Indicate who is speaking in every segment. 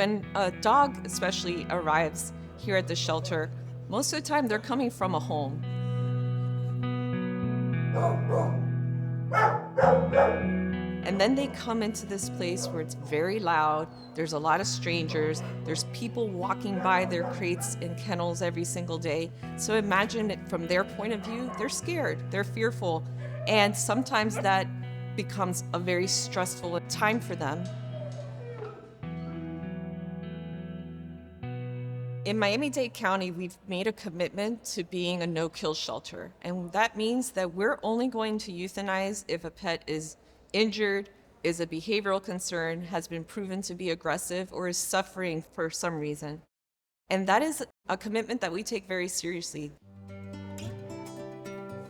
Speaker 1: when a dog especially arrives here at the shelter, most of the time they're coming from a home. And then they come into this place where it's very loud. There's a lot of strangers. There's people walking by their crates and kennels every single day. So imagine it from their point of view, they're scared, they're fearful. And sometimes that becomes a very stressful time for them. In Miami-Dade County, we've made a commitment to being a no-kill shelter. And that means that we're only going to euthanize if a pet is injured, is a behavioral concern, has been proven to be aggressive, or is suffering for some reason. And that is a commitment that we take very seriously.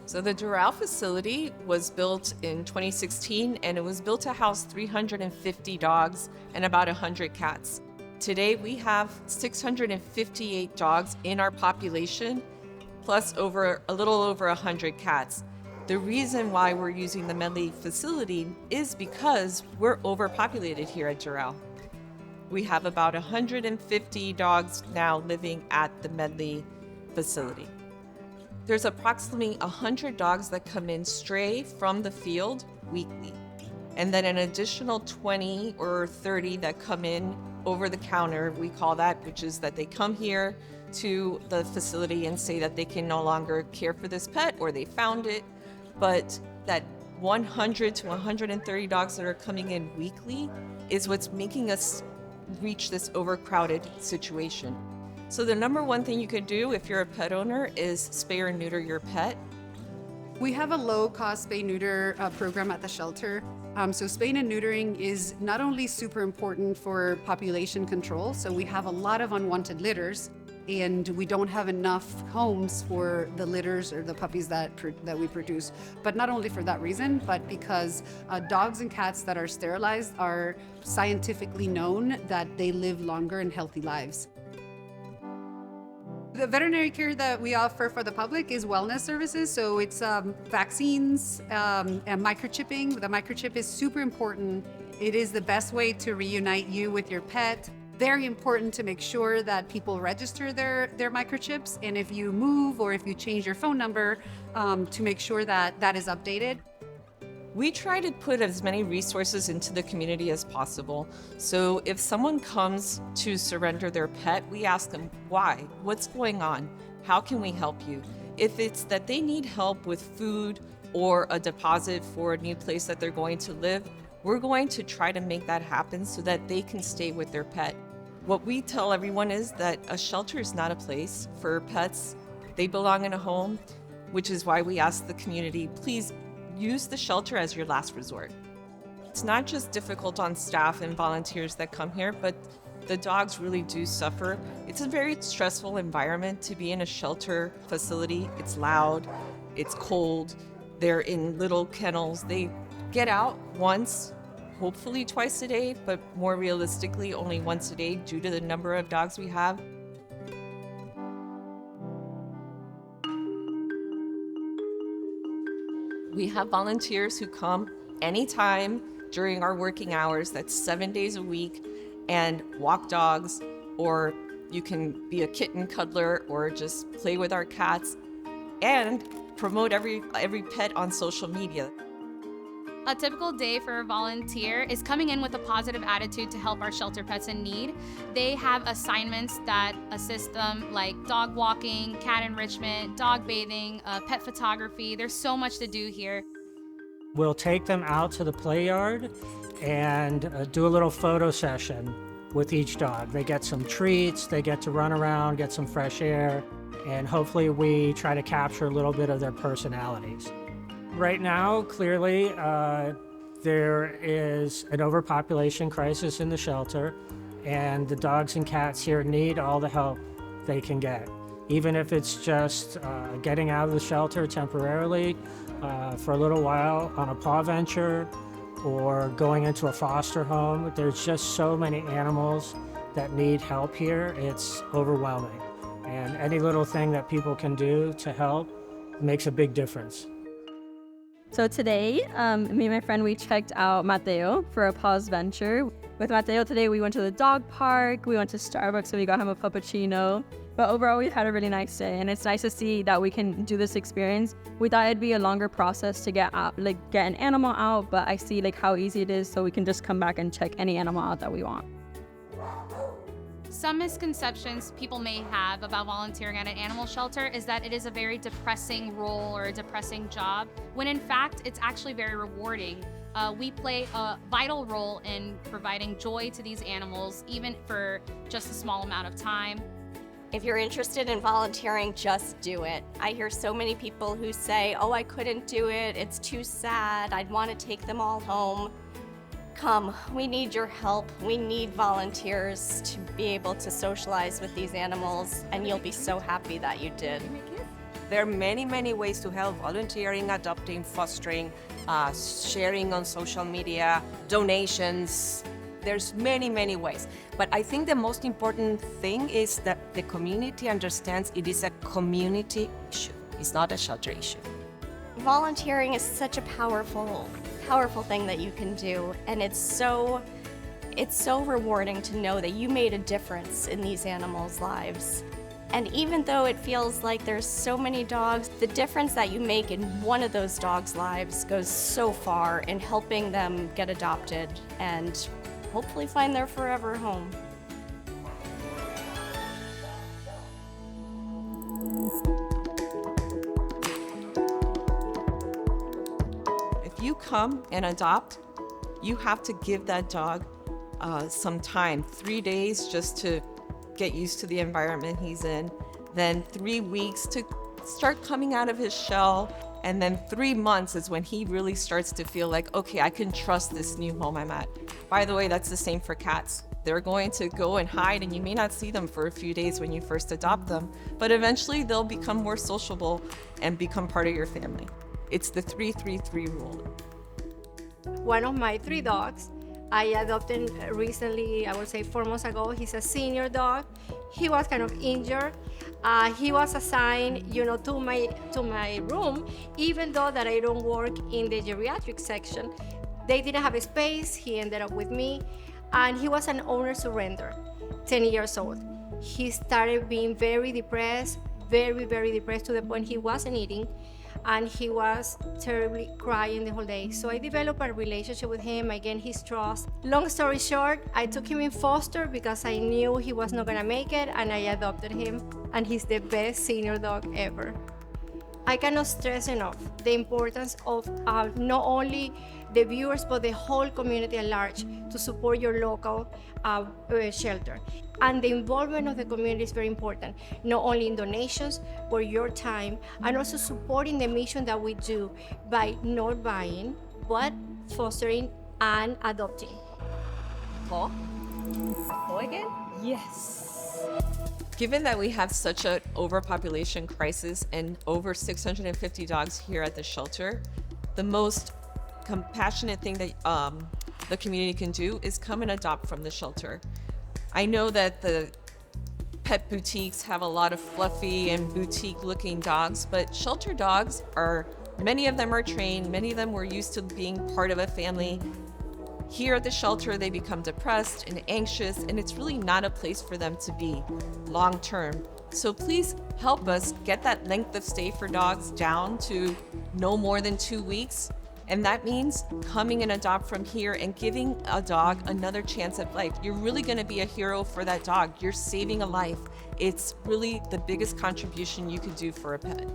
Speaker 1: So the Doral facility was built in 2016, and it was built to house 350 dogs and about 100 cats. Today, we have 658 dogs in our population, plus a little over 100 cats. The reason why we're using the Medley facility is because we're overpopulated here at Doral. We have about 150 dogs now living at the Medley facility. There's approximately 100 dogs that come in stray from the field weekly, and then an additional 20 or 30 that come in over the counter, we call that, which is that they come here to the facility and say that they can no longer care for this pet or they found it, but that 100 to 130 dogs that are coming in weekly is what's making us reach this overcrowded situation. So the number one thing you could do if you're a pet owner is spay or neuter your pet.
Speaker 2: We have a low-cost spay-neuter program at the shelter. So spaying and neutering is not only super important for population control, so we have a lot of unwanted litters, and we don't have enough homes for the litters or the puppies that we produce. But not only for that reason, but because dogs and cats that are sterilized are scientifically known that they live longer and healthy lives. The veterinary care that we offer for the public is wellness services. So it's vaccines and microchipping. The microchip is super important. It is the best way to reunite you with your pet. Very important to make sure that people register their microchips. And if you move or if you change your phone number, to make sure that that is updated.
Speaker 1: We try to put as many resources into the community as possible. So if someone comes to surrender their pet, we ask them, why? What's going on? How can we help you? If it's that they need help with food or a deposit for a new place that they're going to live, we're going to try to make that happen so that they can stay with their pet. What we tell everyone is that a shelter is not a place for pets. They belong in a home, which is why we ask the community, please use the shelter as your last resort. It's not just difficult on staff and volunteers that come here, but the dogs really do suffer. It's a very stressful environment to be in a shelter facility. It's loud, it's cold, they're in little kennels. They get out once, hopefully twice a day, but more realistically only once a day due to the number of dogs we have. We have volunteers who come anytime during our working hours, that's 7 days a week, and walk dogs, or you can be a kitten cuddler or just play with our cats and promote every pet on social media.
Speaker 3: A typical day for a volunteer is coming in with a positive attitude to help our shelter pets in need. They have assignments that assist them, like dog walking, cat enrichment, dog bathing, pet photography. There's so much to do here.
Speaker 4: We'll take them out to the play yard and do a little photo session with each dog. They get some treats, they get to run around, get some fresh air, and hopefully we try to capture a little bit of their personalities. Right now, clearly, there is an overpopulation crisis in the shelter, and the dogs and cats here need all the help they can get. Even if it's just getting out of the shelter temporarily for a little while on a paw venture or going into a foster home. There's just so many animals that need help here. It's overwhelming. And any little thing that people can do to help makes a big difference.
Speaker 5: So today, me and my friend, we checked out Mateo for a pause venture. With Mateo today, we went to the dog park, we went to Starbucks, so we got him a puppuccino. But overall, we had a really nice day, and it's nice to see that we can do this experience. We thought it'd be a longer process to get out, get an animal out, but I see how easy it is, so we can just come back and check any animal out that we want.
Speaker 3: Some misconceptions people may have about volunteering at an animal shelter is that it is a very depressing role or a depressing job, when in fact, it's actually very rewarding. We play a vital role in providing joy to these animals, even for just a small amount of time.
Speaker 6: If you're interested in volunteering, just do it. I hear so many people who say, oh, I couldn't do it, it's too sad, I'd want to take them all home. Come, we need your help. We need volunteers to be able to socialize with these animals, and you'll be so happy that you did.
Speaker 1: There are many, many ways to help: volunteering, adopting, fostering, sharing on social media, donations. There's many, many ways. But I think the most important thing is that the community understands it is a community issue. It's not a shelter issue.
Speaker 6: Volunteering is such a powerful thing that you can do, and it's so rewarding to know that you made a difference in these animals' lives. And even though it feels like there's so many dogs, the difference that you make in one of those dogs' lives goes so far in helping them get adopted and hopefully find their forever home.
Speaker 1: If you come and adopt, you have to give that dog some time, 3 days just to get used to the environment he's in, then 3 weeks to start coming out of his shell, and then 3 months is when he really starts to feel like, okay, I can trust this new home I'm at. By the way, that's the same for cats. They're going to go and hide, and you may not see them for a few days when you first adopt them, but eventually they'll become more sociable and become part of your family. It's the 3-3-3 rule.
Speaker 7: One of my 3 dogs I adopted recently, I would say 4 months ago. He's a senior dog. He was kind of injured. He was assigned, to my room, even though that I don't work in the geriatric section. They didn't have a space. He ended up with me, and he was an owner surrender, 10 years old. He started being very depressed, very, very depressed, to the point he wasn't eating, and he was terribly crying the whole day. So I developed a relationship with him, I gained his trust. Long story short, I took him in foster because I knew he was not gonna make it, and I adopted him, and he's the best senior dog ever. I cannot stress enough the importance of not only the viewers, but the whole community at large to support your local shelter. And the involvement of the community is very important, not only in donations, but your time, and also supporting the mission that we do by not buying, but fostering and adopting.
Speaker 6: Go again?
Speaker 1: Yes. Given that we have such an overpopulation crisis and over 650 dogs here at the shelter, the most compassionate thing that the community can do is come and adopt from the shelter. I know that the pet boutiques have a lot of fluffy and boutique looking dogs, but shelter dogs many of them are trained, many of them were used to being part of a family. Here at the shelter, they become depressed and anxious, and it's really not a place for them to be long term. So please help us get that length of stay for dogs down to no more than 2 weeks. And that means coming and adopt from here and giving a dog another chance at life. You're really going to be a hero for that dog. You're saving a life. It's really the biggest contribution you could do for a pet.